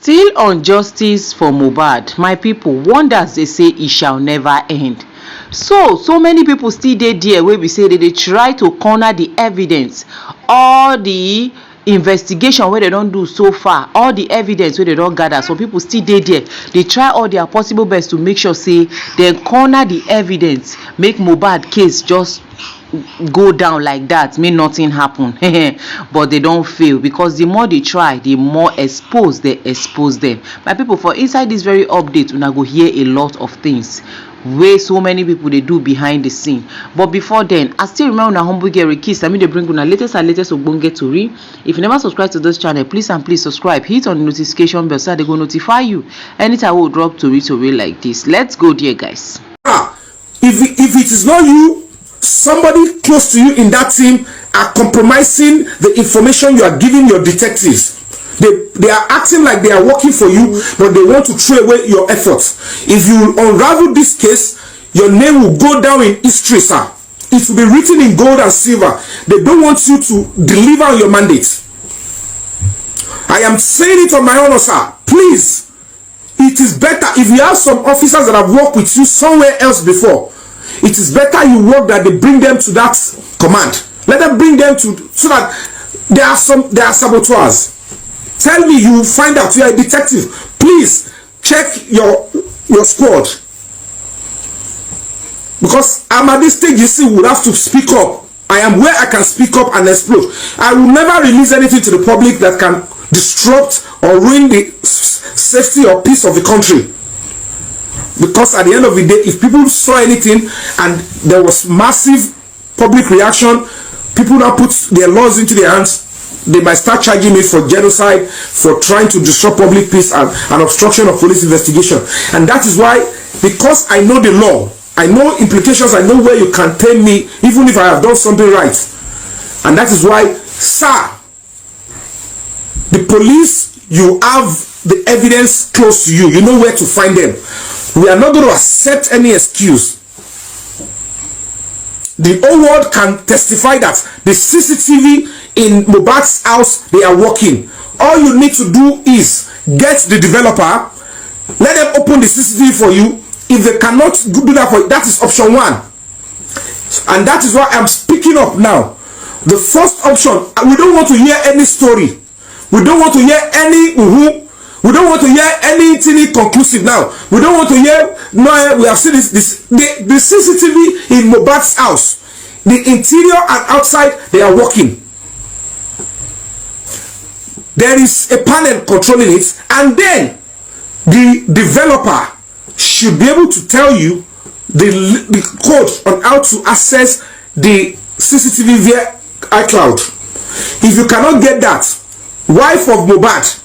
Still on justice for Mohbad, my people, wonders they say it shall never end. So many people still there where we say that they try to corner the evidence, all the investigation where they don't do so far, all the evidence where they don't gather. So people still there, they try all their possible best to make sure say they corner the evidence, make Mohbad case just go down like that, may nothing happen. But they don't fail, because the more they try, the more they expose them. My people, for inside this very update, una go hear a lot of things where so many people they do behind the scene. But before then, I still remember una humble girl kiss. I mean, they bring una latest ogbonge tori. If you never subscribe to this channel, please subscribe, hit on the notification bell so they go notify you anytime we will drop tori like this. Let's go there, guys. If it is not you, somebody close to you in that team are compromising the information you are giving your detectives. They are acting like they are working for you, but they want to throw away your efforts. If you unravel this case, your name will go down in history, sir. It will be written in gold and silver. They don't want you to deliver on your mandate. I am saying it on my honor, sir. Please, it is better if you have some officers that have worked with you somewhere else before. It is better you work that they bring them to that command. Let them bring them to, so that there are saboteurs. Tell me, you find out you are a detective. Please check your squad. Because I'm at this stage, you see, would have to speak up. I am where I can speak up and explode. I will never release anything to the public that can disrupt or ruin the safety or peace of the country. Because at the end of the day, if people saw anything and there was massive public reaction, people now put their laws into their hands, they might start charging me for genocide, for trying to disrupt public peace and obstruction of police investigation. And that is why, because I know the law, I know implications, I know where you can tame me, even if I have done something right. And that is why, sir, the police, you have the evidence close to you. You know where to find them. We are not going to accept any excuse. The whole world can testify that the CCTV in Mohbad's house, they are working. All you need to do is get the developer, let them open the CCTV for you. If they cannot do that for you, that is option one. And that is why I'm speaking up now. The first option, we don't want to hear any story. We don't want to hear any we don't want to hear anything conclusive now. We don't want to hear, no, we have seen the CCTV in Mohbad's house, the interior and outside, they are working. There is a panel controlling it, and then the developer should be able to tell you the code on how to access the CCTV via iCloud. If you cannot get that, wife of Mohbad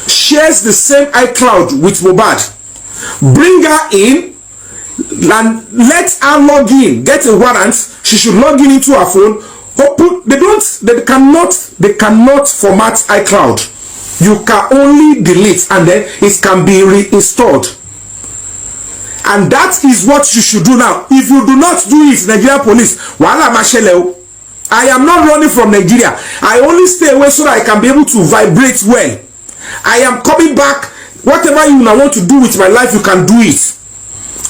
shares the same iCloud with Mohbad. Bring her in and let her log in. Get a warrant. She should log in into her phone. Open. They cannot format iCloud. You can only delete and then it can be reinstalled. And that is what you should do now. If you do not do it, Nigeria police, I am not running from Nigeria. I only stay away so that I can be able to vibrate well. I am coming back. Whatever you want to do with my life, you can do it.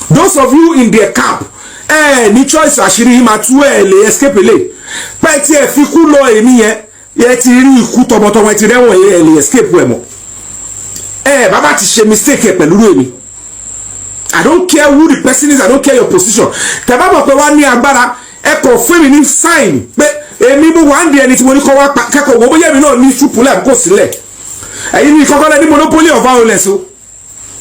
Those of you in their camp, ni choice ashiri matu le escape le. Pa ti e fi ku lo emi ye ti ri iku tomotomo ti rewon le escape we mo. Baba ti ṣe mistake pẹ̀lú emi. I don't care who the person is, I don't care your position. Te ba mo pe wa ni agbára, e ko fún mi ní sign pé èmi mo wa ndi ẹni tí mo ní ko wa keko wo boye mi náà ní ṣùpù le ko sílẹ̀. Ẹ̀yin ni kokole ni monopoly of violence o.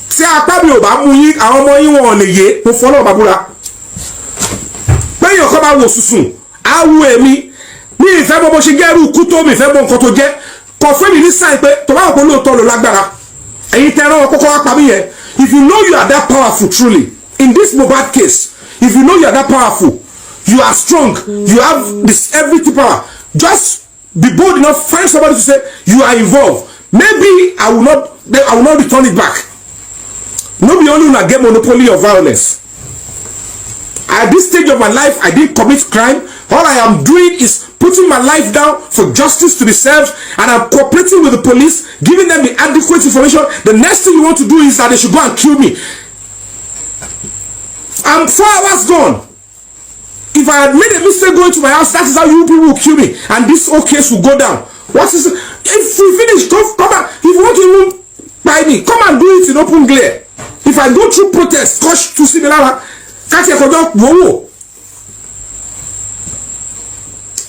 Tí apá mi ò bá mú yín, àwọn ọmọ yín wọn lè yé, mo fọlọ́ bá búra. Pé èèyàn kan bá wò sùsùn, á wù èmi. Mi ìfẹ́ bó ṣe gẹ́rù kú tó mi ìfẹ́ bó nǹkan tó jẹ́. Kò fún mi ní sign pé tó bá wò pé lóòótọ́ ló lágbára. Ẹ̀yin tẹ́ ẹran kọ́kọ́ wá pa mí yẹn. If you know you are that powerful truly, in this Mohbad case, if you know you are that powerful, you are strong, you have this everything power, just be bold enough, find somebody to say you are involved. Maybe I will not return it back. No be only una get monopoly of violence. At this stage of my life, I didn't commit crime. All I am doing is putting my life down for justice to be served, and I'm cooperating with the police, giving them the adequate information. The next thing you want to do is that they should go and kill me. I'm 4 hours gone. If I had made a mistake going to my house, that is how you people will kill me, and this whole case will go down. What is it? If we finish, come on. If you want to even buy me, come and do it in open glare. If I go through protest, gosh, to similar, catch a conduct, whoa.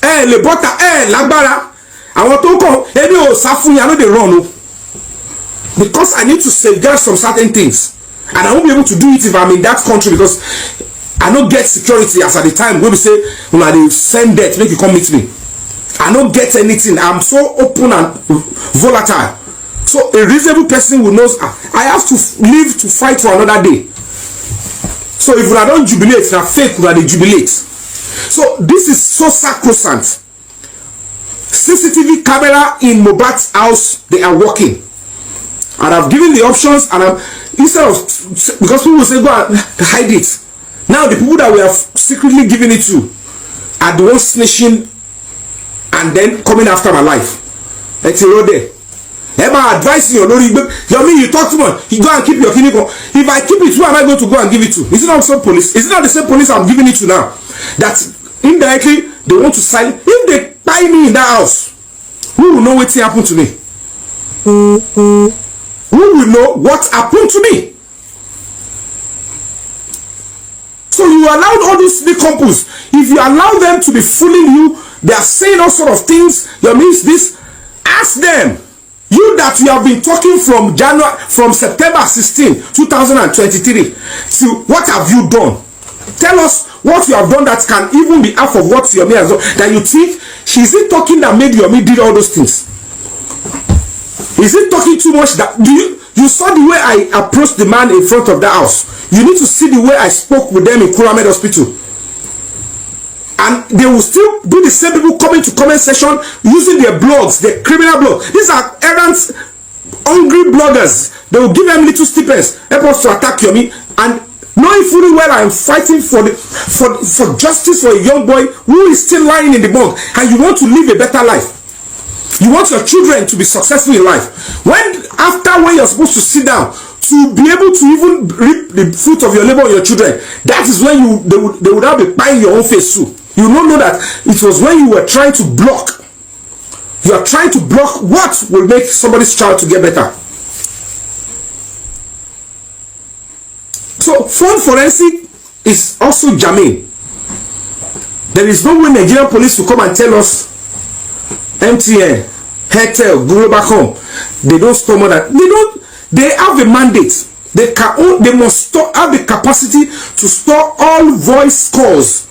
Le butter, lagbara. I want to come. Maybe oh, safu, I know they run. Because I need to safeguard some certain things, and I won't be able to do it if I'm in that country, because I don't get security as at the time when we say, when they send death, make you come meet me. I don't get anything. I'm so open and volatile. So a reasonable person who knows I have to live to fight for another day. So if I don't jubilate, na fake when they jubilate. So this is so sacrosanct. CCTV camera in Mohbad's house, they are working. And I've given the options, and I'm, instead of, because people will say go and hide it. Now the people that we have secretly given it to are the ones snitching and then coming after my life. It's a road there. Emma advising you, you talk too much. You go and keep your clinic. If I keep it, who am I going to go and give it to? Is it not the same police? Is it not the same police I'm giving it to now? That indirectly they want to silence. If they tie me in that house, who will know what happened to me? Who will know what happened to me? So you allowed all these decomposed. If you allow them to be fooling you, they are saying all sort of things. You means this. Ask them. You that you have been talking from September 16, 2023. So what have you done? Tell us what you have done that can even be half of what Yomi has done. That you think, is it talking that made Yomi did all those things? Is it talking too much? That you saw the way I approached the man in front of the house. You need to see the way I spoke with them in Kuramed Hospital. And they will still be the same people coming to comment section using their blogs, their criminal blogs. These are errant, hungry bloggers. They will give them little stipends, help us to attack Yomi, and knowing fully well I am fighting for justice for a young boy who is still lying in the bunk, and you want to live a better life. You want your children to be successful in life. When you're supposed to sit down to be able to even reap the fruit of your labor on your children, that is when they would have been buying your own face too. You don't know that it was when you were trying to block. You are trying to block what will make somebody's child to get better. So phone forensic is also germane. There is no way Nigerian police will come and tell us MTN, Airtel, Globacom, they don't store more than they have a mandate. They must have the capacity to store all voice calls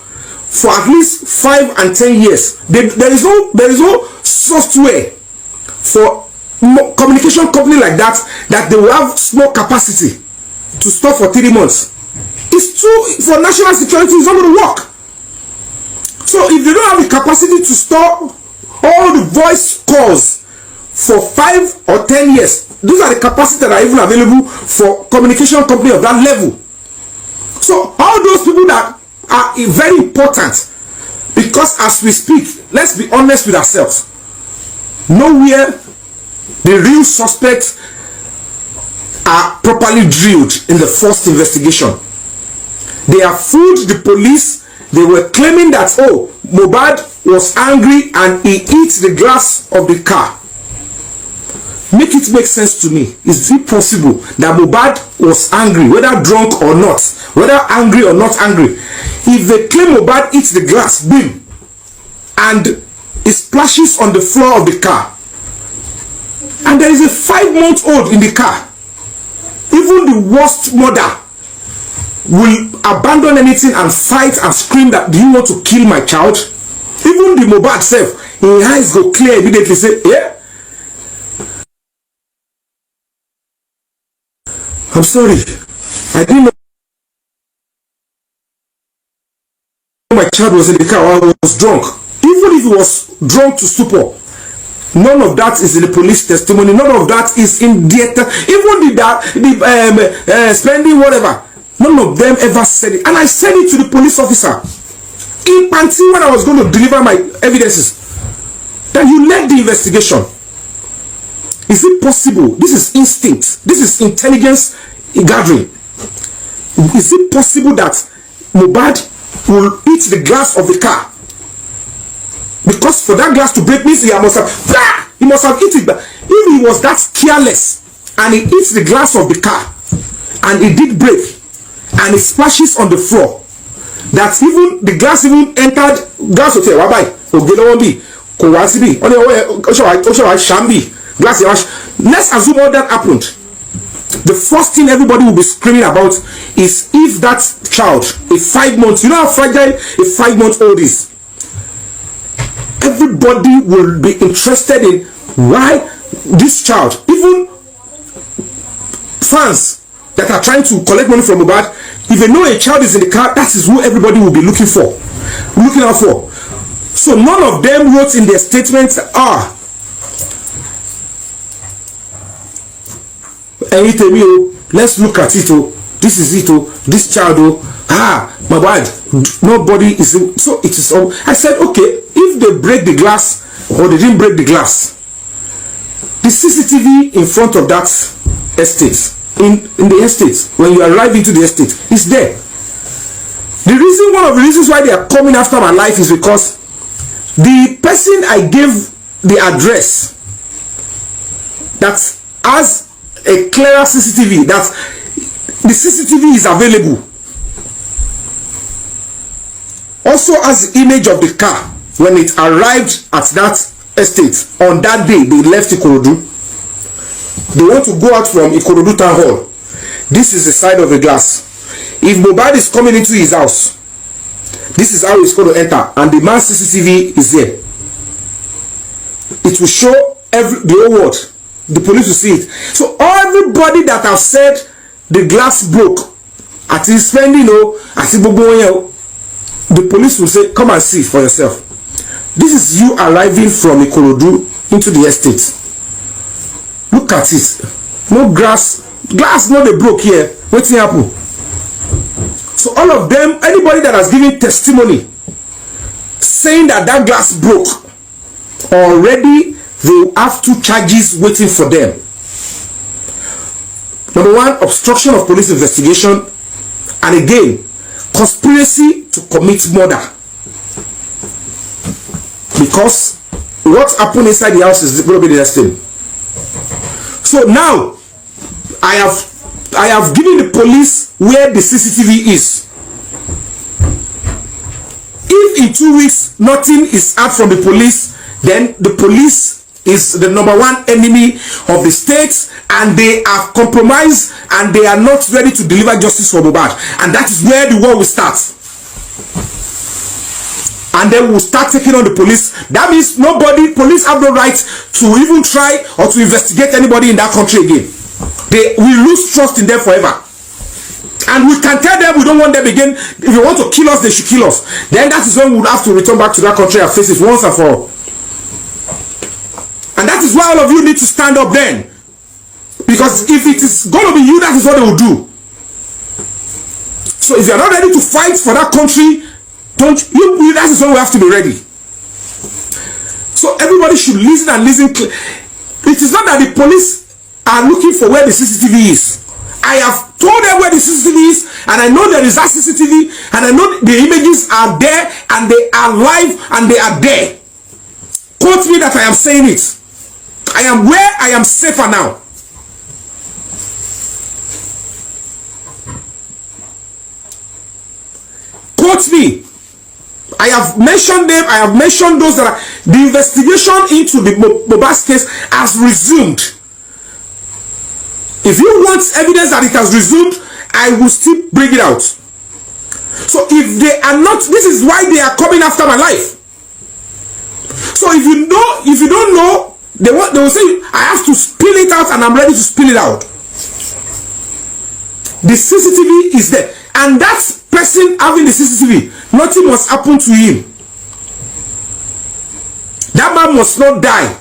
for at least 5 and 10 years. There is no software for communication company like that they will have small capacity to store for 3 months. It's true for national security. It's not going to work. So if they don't have the capacity to store all the voice calls for 5 or 10 years, these are the capacities that are even available for communication company of that level. So all those people that are very important, because as we speak, let's be honest with ourselves, nowhere the real suspects are properly drilled in the first investigation. They have fooled the police. They were claiming that, oh, Mohbad was angry and he hit the glass of the car. Make it make sense to me. Is it possible that Mohbad was angry, whether drunk or not, whether angry or not angry? If they claim Mohbad hits the glass, boom, and it splashes on the floor of the car, and there is a 5-month-old in the car, even the worst mother will abandon anything and fight and scream that, do you want to kill my child? Even the Mohbad self, his eyes go clear immediately, say, yeah, I'm sorry, I didn't know my child was in the car, or I was drunk. Even if he was drunk to stupor, none of that is in the police testimony. None of that is in the even the spending whatever. None of them ever said it, and I said it to the police officer. in panty when I was going to deliver my evidences. Then you led the investigation. Is it possible? This is instinct. This is intelligence gathering. Is it possible that Mohbad will eat the glass of the car? Because for that glass to break means he must have eaten it. If he was that careless and he eats the glass of the car and it did break and it splashes on the floor, that even the glass even entered glass hotel. Let's assume all that happened. The first thing everybody will be screaming about is if that child, a 5 months, you know how fragile a 5-month-old is. Everybody will be interested in why this child, even fans that are trying to collect money from Mohbad, if they know a child is in the car, that is who everybody will be looking out for. So none of them wrote in their statements, let's look at it, this is it, this child, Mohbad, nobody is in. So it is all. I said, okay, if they break the glass or they didn't break the glass, the CCTV in front of that estate, in the estate, when you arrive into the estate, is there. One of the reasons why they are coming after my life is because the person I gave the address that has a clearer CCTV, that the CCTV is available, also has the image of the car when it arrived at that estate on that day they left Ikorodu. They want to go out from Ikorodu town hall. This is the side of the glass. If Mohbad is coming into his house, this is how he's going to enter, and the man's CCTV is there. It will show the whole world. The police will see it. So everybody that have said the glass broke, at his spending, the police will say, come and see for yourself. This is you arriving from Ikorodu into the estate. Look at it. No glass no they broke here. What's happening? So all of them, anybody that has given testimony saying that glass broke, already they have 2 charges waiting for them. Number 1, obstruction of police investigation, and again, conspiracy to commit murder. Because what happened inside the house is going to be the next thing. So now, I have given the police where the CCTV is. If in 2 weeks nothing is out from the police, then the police is the number 1 enemy of the state, and they are compromised and they are not ready to deliver justice for Mohbad. And that is where the war will start. And then we'll start taking on the police. That means police have no right to even try or to investigate anybody in that country again. We lose trust in them forever. And we can tell them we don't want them again. If they want to kill us, they should kill us. Then that is when we will have to return back to that country and face it once and for all. And that is why all of you need to stand up then. Because if it is going to be you, that is what they will do. So if you are not ready to fight for that country, that is when we have to be ready. So everybody should listen and listen. It is not that the police are looking for where the CCTV is. I have told them where the CCTV is, and I know there is that CCTV, and I know the images are there, and they are live, and they are there. Quote me that I am saying it. I am where I am safer now. Quote me. I have mentioned them. I have mentioned those that are. The investigation into the Mohbad case has resumed. If you want evidence that it has resumed, I will still bring it out. So if they are not, this is why they are coming after my life. So if you don't know, they will say I have to spill it out, and I'm ready to spill it out. The CCTV is there, and that person having the CCTV, nothing must happen to him. That man must not die.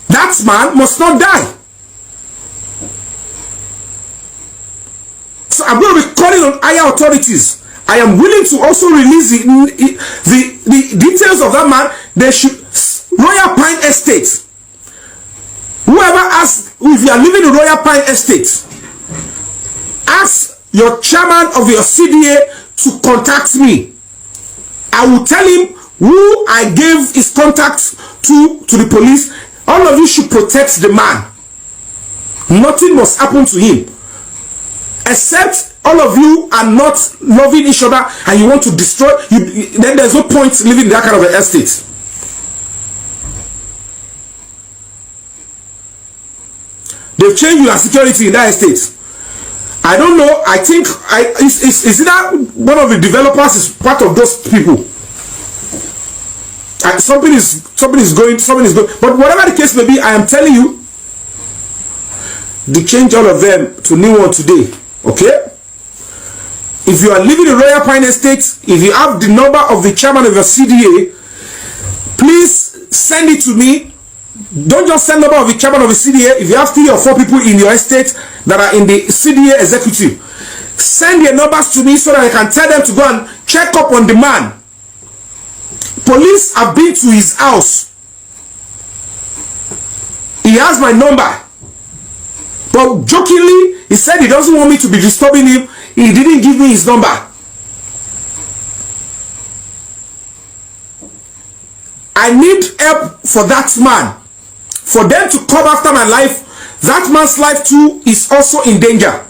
That man must not die. So I'm going to be calling on higher authorities. I am willing to also release the details of that man. They should, Royal Pine Estate. Whoever asks, if you are living in Royal Pine Estate, ask your chairman of your CDA to contact me. I will tell him who I gave his contact to the police. All of you should protect the man. Nothing must happen to him. Except all of you are not loving each other and you want to destroy, then there's no point living in that kind of an estate. They've changed your security in that estate. I don't know. I think is that one of the developers is part of those people. Something is going. But whatever the case may be, I am telling you, they change all of them to new one today. Okay. If you are living in Royal Pine Estate, if you have the number of the chairman of your CDA, please send it to me. Don't just send the number of the chairman of the CDA. If you have 3 or 4 people in your estate that are in the CDA executive, send their numbers to me so that I can tell them to go and check up on the man. Police have been to his house. He has my number. But jokingly, he said he doesn't want me to be disturbing him. He didn't give me his number. I need help for that man. For them to come after my life, that man's life too is also in danger.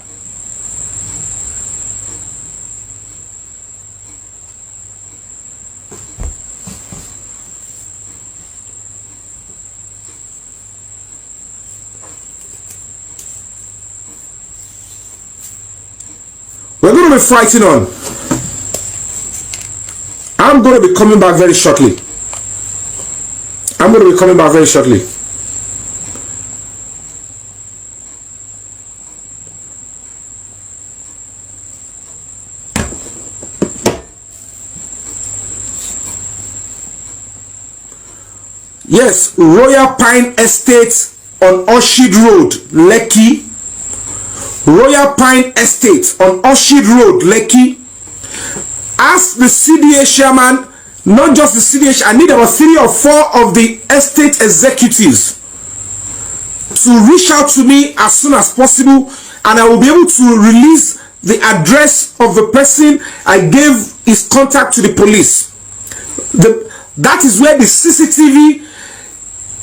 We're going to be fighting on. I'm going to be coming back very shortly. Yes, Royal Pine Estate on Orchard Road, Lekki. Royal Pine Estate on Orchard Road, Lekki. Ask the CDA chairman, not just the CDA, I need about 3 or 4 of the estate executives to reach out to me as soon as possible, and I will be able to release the address of the person I gave his contact to the police. That is where the CCTV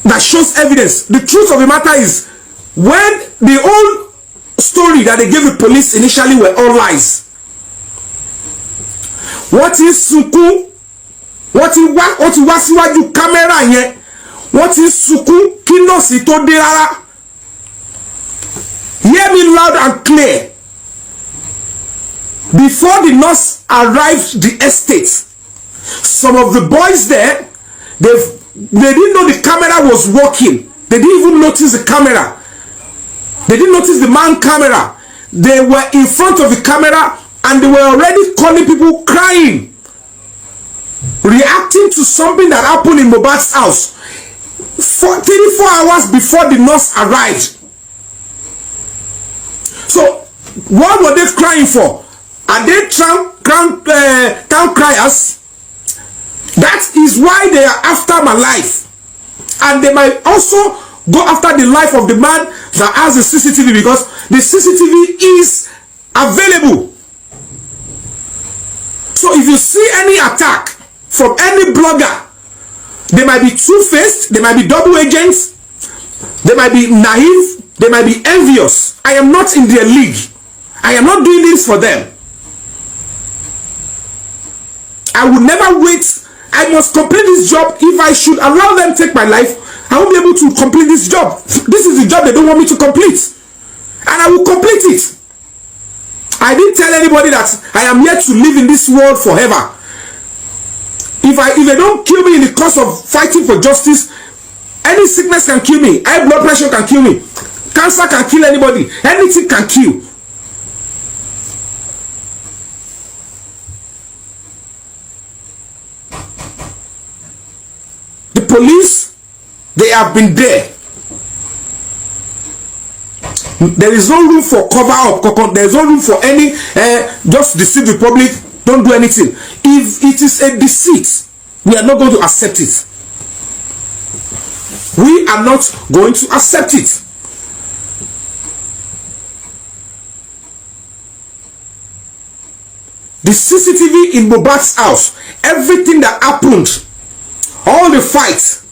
that shows evidence. The truth of the matter is, when the whole story that they gave the police initially were all lies. What is sunkún? What is wá síwájú camera yẹn? What is sunkún? Kí nọ́ọ̀sì tó dé rárá? Hear me loud and clear. Before the nurse arrived the estate, some of the boys there, they didn't know the camera was working. They didn't even notice the camera. They didn't notice the man camera. They were in front of the camera and they were already calling people crying, reacting to something that happened in Mohbad's house 34 hours before the nurse arrived. So what were they crying for? Are they town criers? That is why they are after my life. And they might also go after the life of the man that has the CCTV, because the CCTV is available. So if you see any attack from any blogger, they might be two-faced, they might be double agents, they might be naive, they might be envious. I am not in their league. I am not doing this for them. I will never wait. I must complete this job. If I should allow them take my life, I won't be able to complete this job. This is the job they don't want me to complete. And I will complete it. I didn't tell anybody that I am here to live in this world forever. If they don't kill me in the course of fighting for justice, any sickness can kill me. High blood pressure can kill me. Cancer can kill anybody. Anything can kill. The police, they have been there. There is no room for cover up. There is no room for any just deceive the public. don't do anything. If it is a deceit, we are not going to accept it. We are not going to accept it. The CCTV in Mohbad's house, everything that happened, all the fights,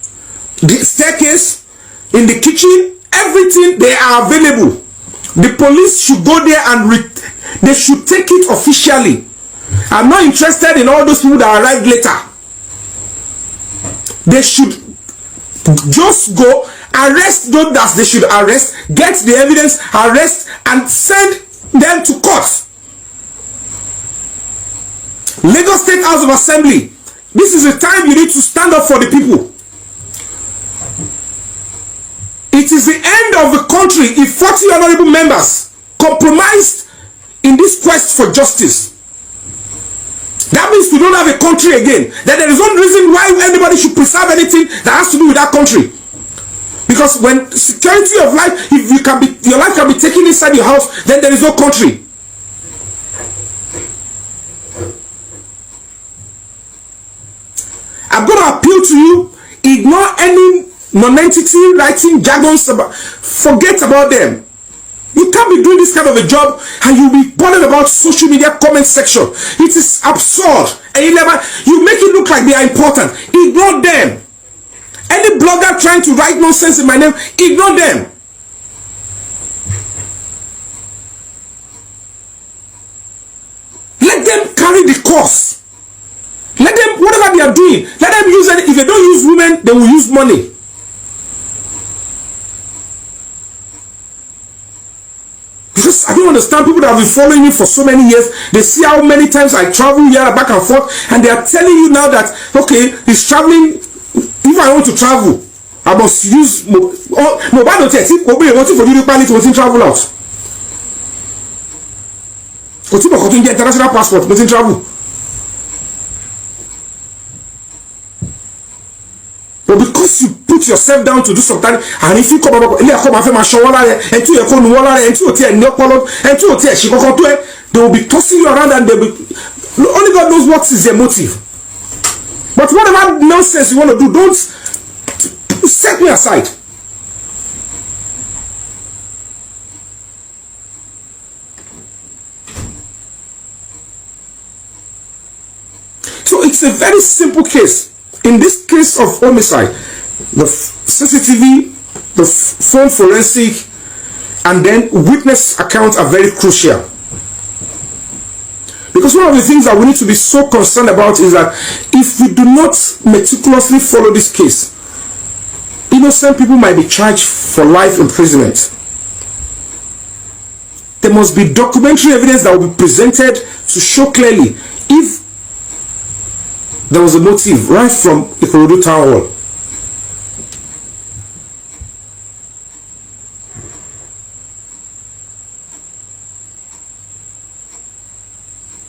the staircase, in the kitchen, everything, they are available. The police should go there and they should take it officially. I'm not interested in all those people that arrived later. They should just go, arrest those that they should arrest, get the evidence, arrest, and send them to court. Lagos State House of Assembly, this is the time you need to stand up for the people. It is the end of the country if 40 honorable members compromised in this quest for justice. That means we don't have a country again. That there is no reason why anybody should preserve anything that has to do with that country. Because when security of life, if you can be, your life can be taken inside your house, then there is no country. I'm going to appeal to you, ignore any non-entity writing jargons about, forget about them. You can't be doing this kind of a job and you'll be bothered about social media comment section. It is absurd. And you make it look like they are important. Ignore them. Any blogger trying to write nonsense in my name, ignore them. Let them carry the course. Let them, whatever they are doing, let them use it. If they don't use women, they will use money. Because I don't understand people that have been following me for so many years. They see how many times I travel here back and forth, and they are telling you now that, okay, he's traveling. If I want to travel, I must use mobile notice. What for you to plan it to travel out? What if you get international passport to travel? But because you put yourself down to do something, and if you come up, they will be tossing you around, and only God knows what is their motive. But whatever nonsense you want to do, don't set me aside. So it's a very simple case. In this case of homicide, the CCTV, the phone forensic, and then witness accounts are very crucial. Because one of the things that we need to be so concerned about is that if we do not meticulously follow this case, innocent people might be charged for life imprisonment. There must be documentary evidence that will be presented to show clearly if there was a motive right from Ikorodu Town Hall.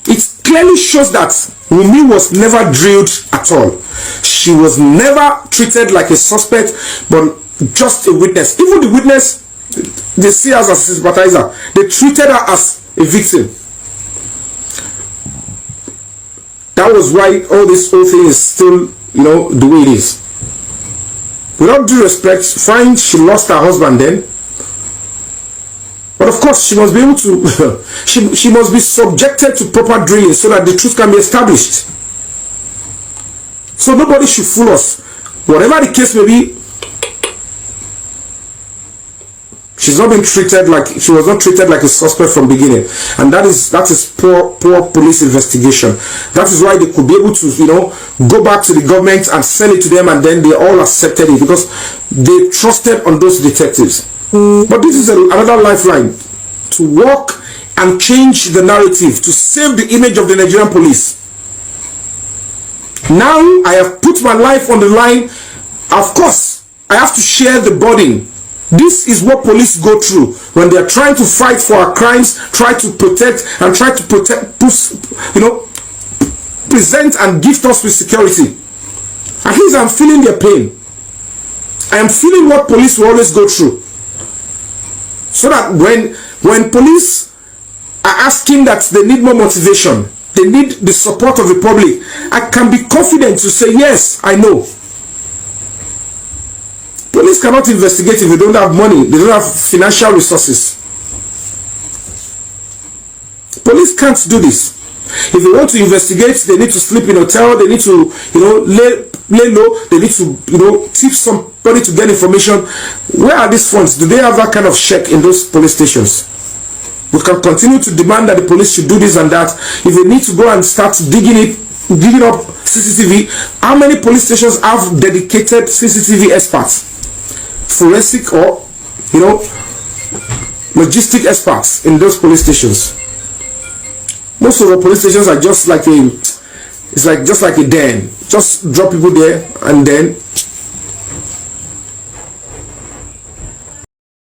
It clearly shows that Wunmi was never drilled at all. She was never treated like a suspect, but just a witness. Even the witness, they see her as a sympathizer. They treated her as a victim. That was why all this whole thing is still, the way it is. Without due respect, fine, she lost her husband then. But of course, she must be able to, she must be subjected to proper drilling so that the truth can be established. So nobody should fool us. Whatever the case may be, she was not treated like a suspect from beginning, and that is poor police investigation. That is why they could be able to go back to the government and sell it to them, and then they all accepted it because they trusted on those detectives. But this is another lifeline to work and change the narrative, to save the image of the Nigerian police. Now I have put my life on the line. Of course, I have to share the burden. This is what police go through when they are trying to fight for our crimes, try to protect, present and gift us with security. At least I'm feeling their pain. I am feeling what police will always go through. So that when police are asking that they need more motivation, They need the support of the public. I can be confident to say, yes, I know. Police cannot investigate if they don't have money. They don't have financial resources. Police can't do this. If they want to investigate, they need to sleep in a hotel. They need to, lay low. They need to, tip somebody to get information. Where are these funds? Do they have that kind of check in those police stations? We can continue to demand that the police should do this and that. If they need to go and start digging up CCTV, how many police stations have dedicated CCTV experts? Forensic or, logistic experts in those police stations. Most of the police stations are just like just like a den. Just drop people there and then